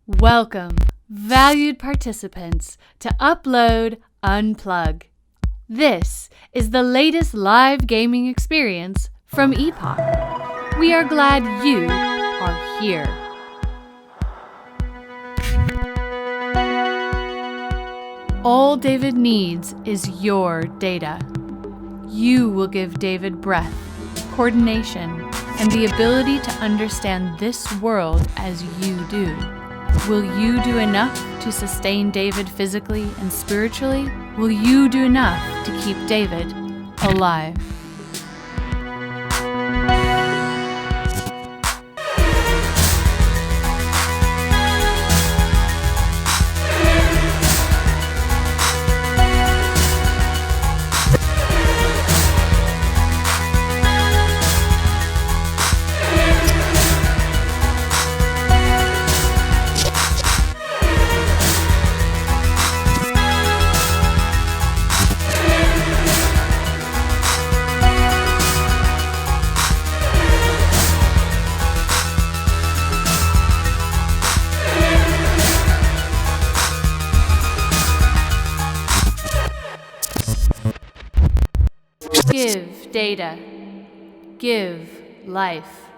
Welcome, valued participants, to Upload, Unplug. This is the latest live gaming experience from EPOQ. We are glad you are here. All David needs is your data. You will give David breath, coordination, and the ability to understand this world as you do. Will you do enough to sustain David physically and spiritually? Will you do enough to keep David alive? Give data. Give life.